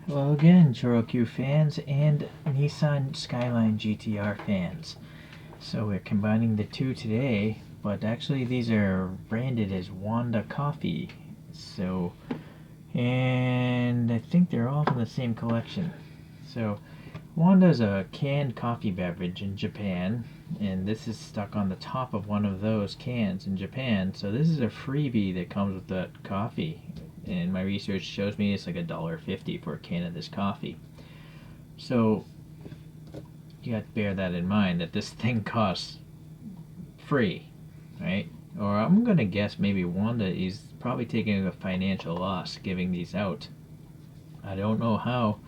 Hello again, Choro-Q fans and Nissan Skyline GTR fans. So we're combining the two today, but actually these are branded as Wanda coffee. And I think they're all from the same collection. So Wanda is a canned coffee beverage in Japan, and this is stuck on the top of one of those cans in Japan. So this is a freebie that comes with the coffee. And my research shows me it's like $1.50 for a can of this coffee. So you have to bear that in mind, that this thing costs free, right? Or I'm gonna guess maybe Wanda is probably taking a financial loss giving these out. I don't know how.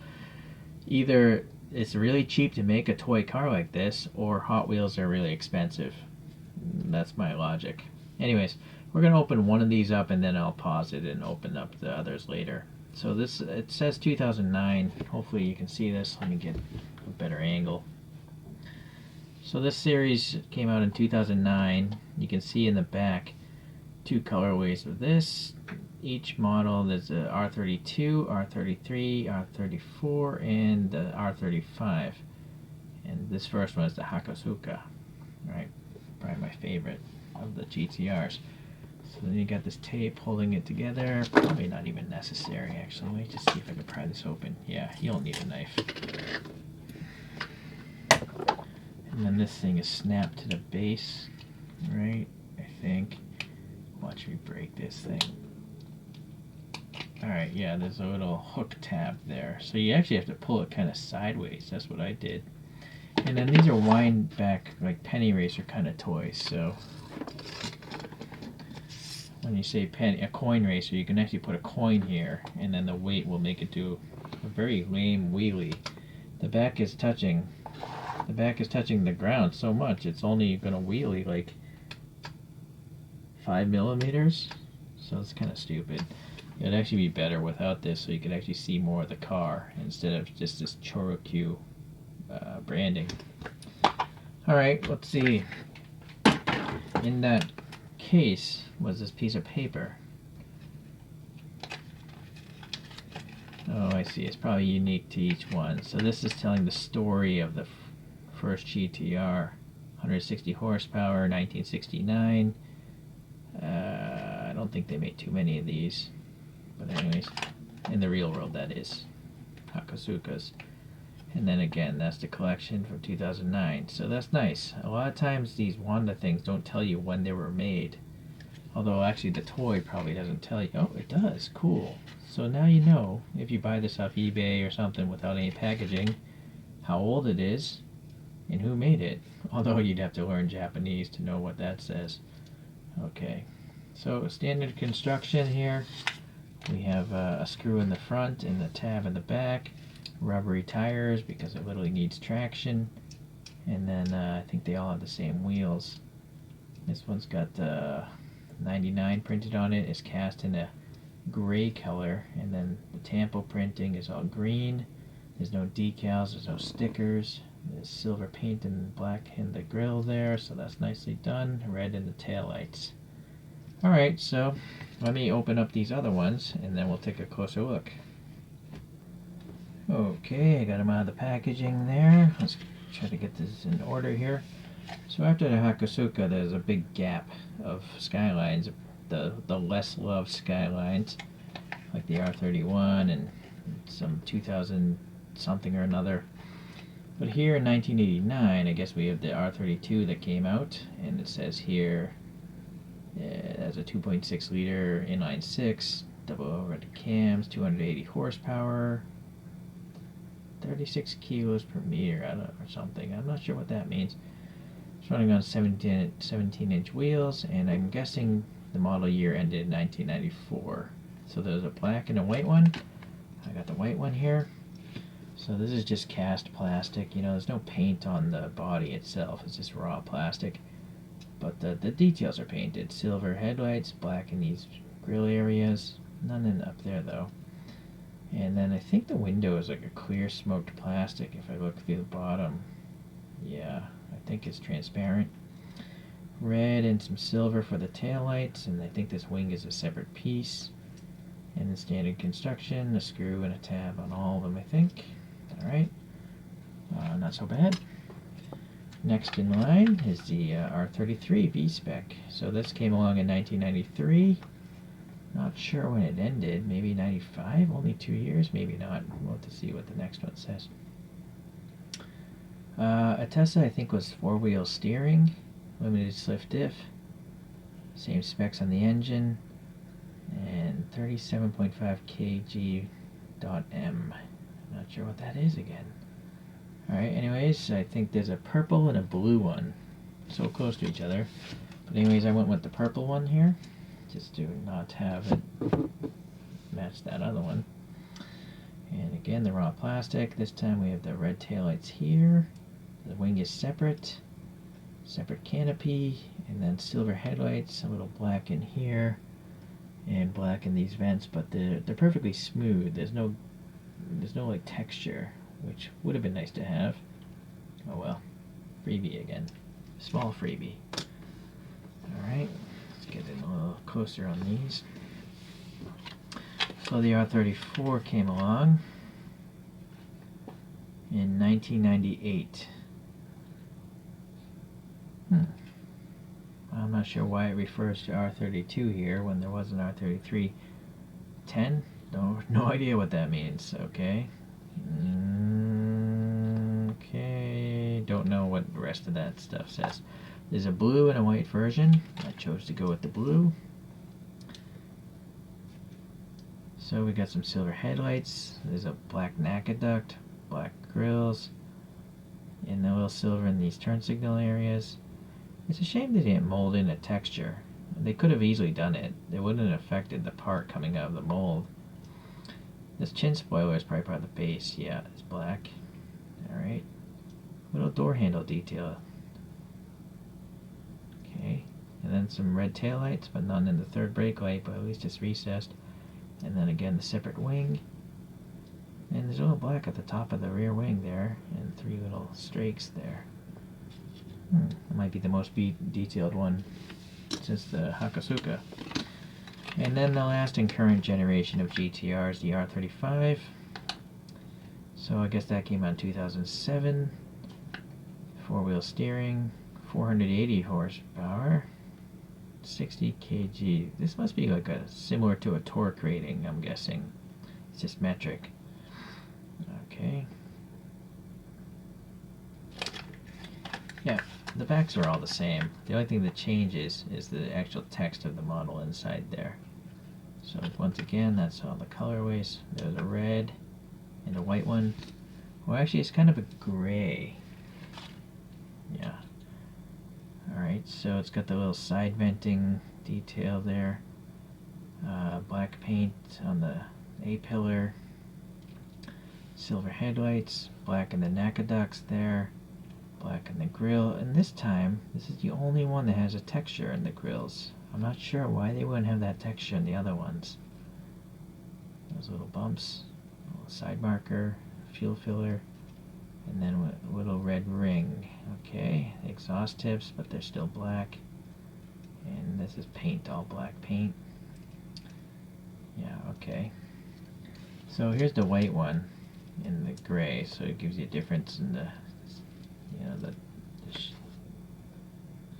Either it's really cheap to make a toy car like this, or Hot Wheels are really expensive. That's my logic. Anyways, we're going to open one of these up and then I'll pause it and open up the others later. So this, it says 2009. Hopefully you can see this. Let me get a better angle. So this series came out in 2009. You can see in the back two colorways of this. Each model, there's a R32, R33, R34, and the R35. And this first one is the Hakosuka, right? Probably my favorite of the GTRs. So then you got this tape holding it together. Probably not even necessary, actually. Let me just see if I can pry this open. Yeah, you don't need a knife. And then this thing is snapped to the base, right? I think. Watch me break this thing. Alright, yeah, there's a little hook tab there. So you actually have to pull it kind of sideways. That's what I did. And then these are wind back, like penny racer kind of toys. So when you say penny, a coin racer, you can actually put a coin here, and then the weight will make it do a very lame wheelie. The back is touching the ground so much it's only going to wheelie like 5 millimeters. So it's kind of stupid. It'd actually be better without this, so you could actually see more of the car instead of just this Choro-Q branding. Alright, let's see. In that case was this piece of paper. Oh, I see. It's probably unique to each one. So this is telling the story of the first GTR. 160 horsepower, 1969. I don't think they made too many of these. But anyways, in the real world that is. Hakosukas. And then again, that's the collection from 2009. So that's nice. A lot of times these Wanda things don't tell you when they were made. Although actually the toy probably doesn't tell you. Oh, it does. Cool. So now you know, if you buy this off eBay or something without any packaging, how old it is and who made it. Although you'd have to learn Japanese to know what that says. Okay. So standard construction here. We have a screw in the front and a tab in the back. Rubbery tires because it literally needs traction, and then I think they all have the same wheels. This one's got 99 printed on it. It's cast in a gray color, and then the tampo printing is all green. There's no decals, there's no stickers. There's silver paint and black in the grill there, so that's nicely done. Red in the taillights. Alright, so let me open up these other ones and then we'll take a closer look. Okay, I got them out of the packaging there. Let's try to get this in order here. So after the Hakosuka, there's a big gap of Skylines, the less loved Skylines, like the R31 and some 2000 something or another. But here in 1989, I guess we have the R32 that came out, and it says here it has a 2.6 liter inline 6, double overhead cams, 280 horsepower. 36 kilos per meter, I don't know, or something. I'm not sure what that means. It's running on 17-inch wheels, and I'm guessing the model year ended in 1994. So there's a black and a white one. I got the white one here. So this is just cast plastic. You know, there's no paint on the body itself. It's just raw plastic. But the details are painted. Silver headlights, black in these grill areas. None in up there, though. And then I think the window is like a clear smoked plastic if I look through the bottom. Yeah, I think it's transparent. Red and some silver for the taillights, and I think this wing is a separate piece. And the standard construction, a screw and a tab on all of them, I think. Alright, not so bad. Next in line is the R33 V-Spec. So this came along in 1993. Not sure when it ended, maybe 95, only 2 years, maybe not. We'll have to see what the next one says. Atessa, I think, was 4-wheel steering, limited slip diff, same specs on the engine, and 37.5 kg.m. Not sure what that is again. Alright, anyways, I think there's a purple and a blue one, so close to each other. But anyways, I went with the purple one here, just to not have it match that other one. And again, the raw plastic. This time we have the red taillights here. The wing is separate canopy, and then silver headlights, a little black in here, and black in these vents, but they're perfectly smooth. There's no like texture, which would have been nice to have. Oh well. Freebie again. Small freebie. Alright, let's get in a little closer on these. So the R34 came along in 1998. I'm not sure why it refers to R32 here when there was an R33. 10? No idea what that means. Okay. Okay. Don't know what the rest of that stuff says. There's a blue and a white version. I chose to go with the blue. So we got some silver headlights. There's a black aqueduct, black grills, and a little silver in these turn signal areas. It's a shame they didn't mold in a texture. They could have easily done it. It wouldn't have affected the part coming out of the mold. This chin spoiler is probably part of the base. Yeah, it's black. Alright. Little door handle detail. Okay. And then some red taillights, but none in the third brake light, but at least it's recessed. And then again the separate wing. And there's a little black at the top of the rear wing there, and 3 little streaks there. It might be the most detailed one since the Hakosuka. And then the last and current generation of GTR is the R35. So I guess that came out in 2007. 4-wheel steering, 480 horsepower, 60 kg. This must be like similar to a torque rating, I'm guessing. It's just metric. Okay. Yeah, the backs are all the same. The only thing that changes is the actual text of the model inside there. So once again, that's all the colorways. There's a red and a white one. Well, actually, it's kind of a gray. Yeah. Alright, so it's got the little side venting detail there. Black paint on the A-pillar. Silver headlights. Black in the aqueducts there. Black in the grill. And this time, this is the only one that has a texture in the grills. I'm not sure why they wouldn't have that texture in the other ones. Those little bumps. A little side marker. Fuel filler. And then a little red ring. Okay, exhaust tips, but they're still black. And this is paint, all black paint. Yeah, okay. So here's the white one in the gray, so it gives you a difference in the, you know, the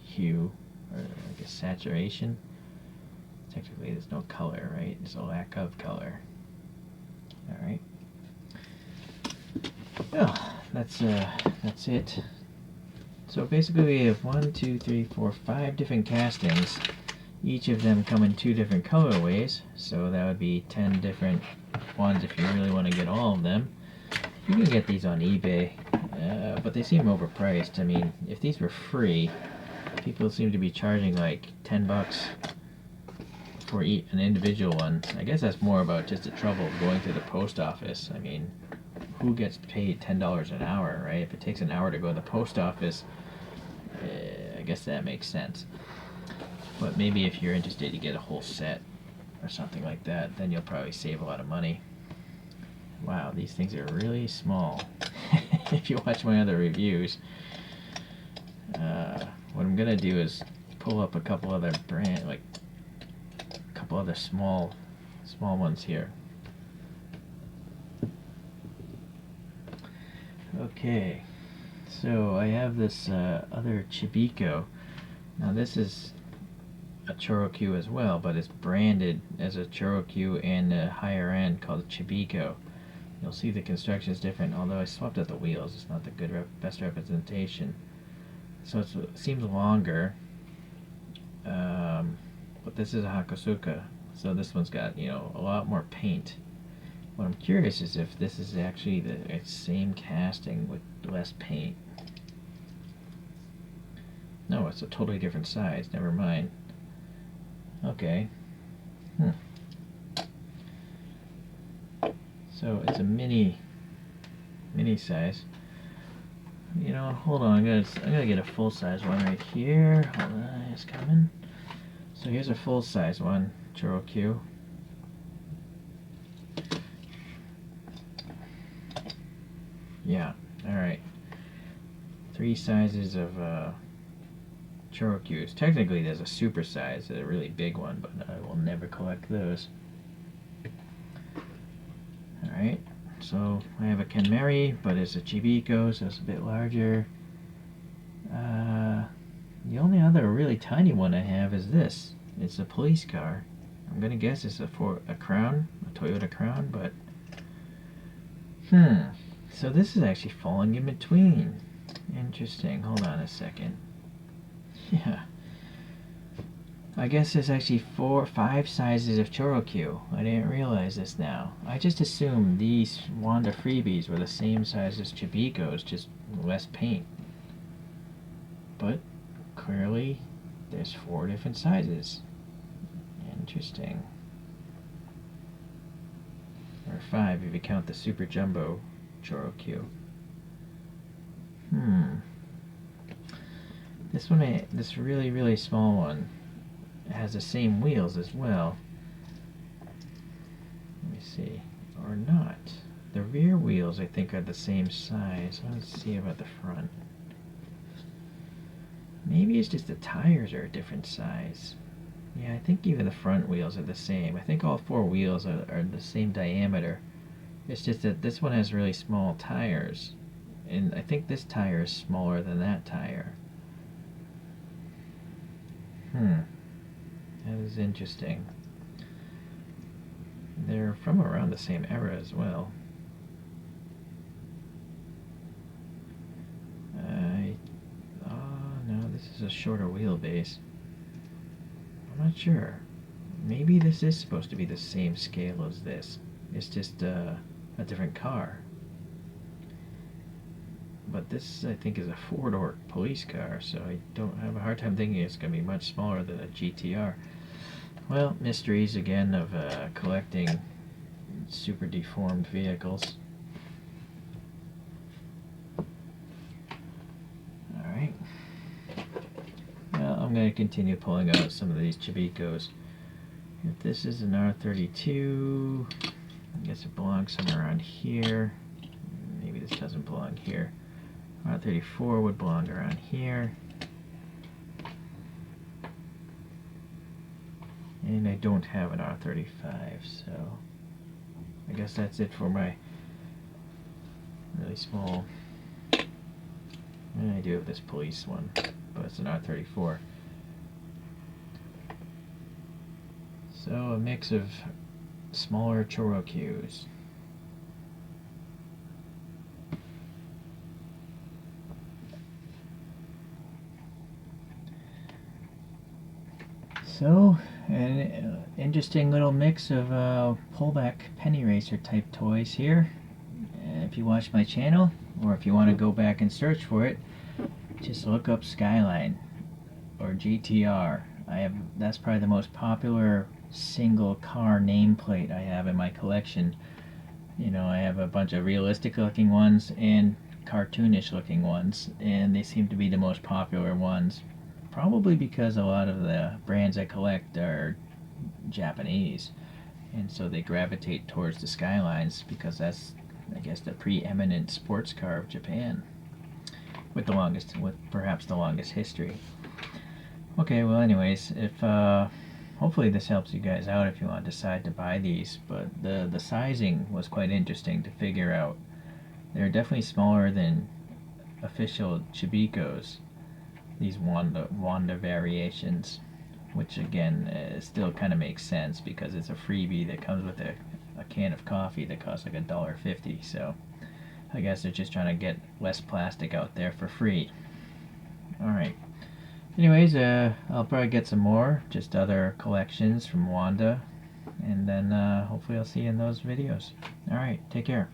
hue, or I guess saturation. Technically there's no color, right? There's a lack of color. Alright. Well, that's it. So basically we have 1, 2, 3, 4, 5 different castings. Each of them come in 2 different colorways, so that would be 10 different ones if you really want to get all of them. You can get these on eBay, but they seem overpriced. I mean, if these were free, people seem to be charging like 10 bucks for an individual one. I guess that's more about just the trouble of going to the post office. I mean, who gets paid $10 an hour, right? If it takes an hour to go to the post office, I guess that makes sense. But maybe if you're interested, you get a whole set or something like that, then you'll probably save a lot of money. Wow, these things are really small. If you watch my other reviews, what I'm gonna do is pull up a couple other other small small ones here. Okay, so I have this other chibikko. Now this is a Choro-Q as well, but it's branded as a Choro-Q and a higher end called a chibikko. You'll see the construction is different, although I swapped out the wheels. It's not the best representation. So it seems longer, but this is a Hakosuka, so this one's got, you know, a lot more paint. What I'm curious is if this is actually the same casting with less paint. No, it's a totally different size. Never mind. Okay. So it's a mini size. You know, hold on. I'm gonna get a full size one right here. Hold on, it's coming. So here's a full size one, Choro-Q. Yeah. All right. 3 sizes of Choro-Qs. Technically, there's a super size, a really big one, but I will never collect those. Alright, so I have a Kenmeri, but it's a chibikko, so it's a bit larger. The only other really tiny one I have is this. It's a police car. I'm gonna guess it's a Crown, a Toyota Crown, but so this is actually falling in between. Interesting. Hold on a second. Yeah. I guess there's actually 5 sizes of Choro-Q. I didn't realize this now. I just assumed these Wanda freebies were the same size as chibikkos, just less paint. But clearly there's 4 different sizes. Interesting. Or 5 if you count the super jumbo Choro-Q. This one, this really small one, has the same wheels as well. Let me see. Or not. The rear wheels I think are the same size. Let's see about the front. Maybe it's just the tires are a different size. Yeah, I think even the front wheels are the same. I think all 4 wheels are the same diameter. It's just that this one has really small tires. And I think this tire is smaller than that tire. That is interesting. They're from around the same era as well. No, this is a shorter wheelbase. I'm not sure. Maybe this is supposed to be the same scale as this. It's just a different car. But this, I think, is a 4-door police car, so I don't have a hard time thinking it's going to be much smaller than a GTR. Well, mysteries again of collecting super deformed vehicles. Alright. Well, I'm going to continue pulling out some of these chibikkos. If this is an R32, I guess it belongs somewhere around here. Maybe this doesn't belong here. R34 would belong around here. And I don't have an R35, so I guess that's it for my really small. And I do have this police one, but it's an R34. So a mix of smaller Choro-Qs. So, an interesting little mix of pullback penny racer type toys here. If you watch my channel, or if you want to go back and search for it, just look up Skyline or GTR. That's probably the most popular single car nameplate I have in my collection. You know, I have a bunch of realistic looking ones and cartoonish looking ones, and they seem to be the most popular ones. Probably because a lot of the brands I collect are Japanese, and so they gravitate towards the Skylines because that's, I guess, the preeminent sports car of Japan, with perhaps the longest history. Okay, well, anyways, if hopefully this helps you guys out if you want to decide to buy these, but the sizing was quite interesting to figure out. They're definitely smaller than official chibikkos, these Wanda variations, which again still kind of makes sense because it's a freebie that comes with a can of coffee that costs like $1.50. So I guess they're just trying to get less plastic out there for free. Alright. Anyways, I'll probably get some more, just other collections from Wanda, and then hopefully I'll see you in those videos. Alright, take care.